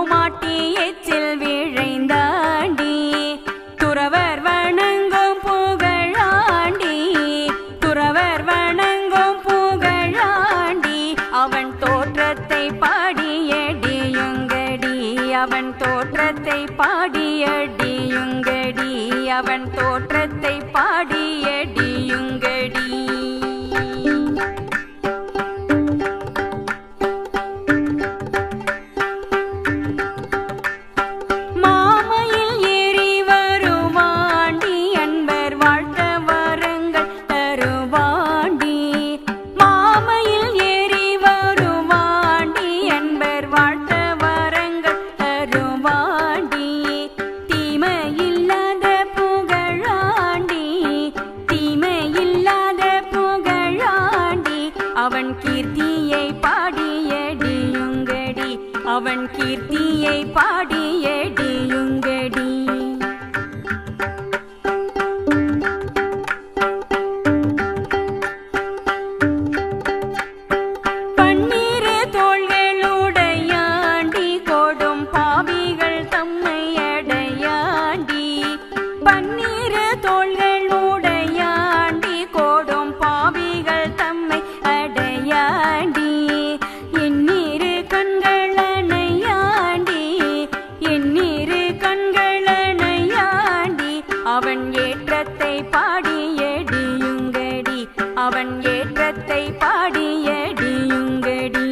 கோமாட்டி எச்சில் விழைந்தாண்டி துறவர் வணங்கும் புகழாண்டி துறவர் வணங்கும் புகழாண்டி அவன் தோற்றத்தை பாடியடியுங்கடி அவன் தோற்றத்தை பாடியடியுங்கடி அவன் தோற்றத்தை பாடியடியுங்கடி அவன் கீர்த்தியை பாடியடியுங்கடி அவன் கீர்த்தியை பாடியடியுங்கடி பன்னீரு தோள்களுடையாண்டி கொடும் பாவிகள் தம்மை அடையாண்டி பன்னீரு தோள்களுடையாண்டி கொடும் பாவிகள் தம்மை அடையாண்டி எண்ணீரு கண்களனையாண்டி எண்ணீரு கண்களனையாண்டி அவன் ஏற்றத்தை பாடியடியுங்கடி அவன் ஏற்றத்தை பாடியடியுங்கடி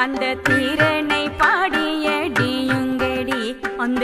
அந்த தீரனை பாடியடியுங்கடி அந்த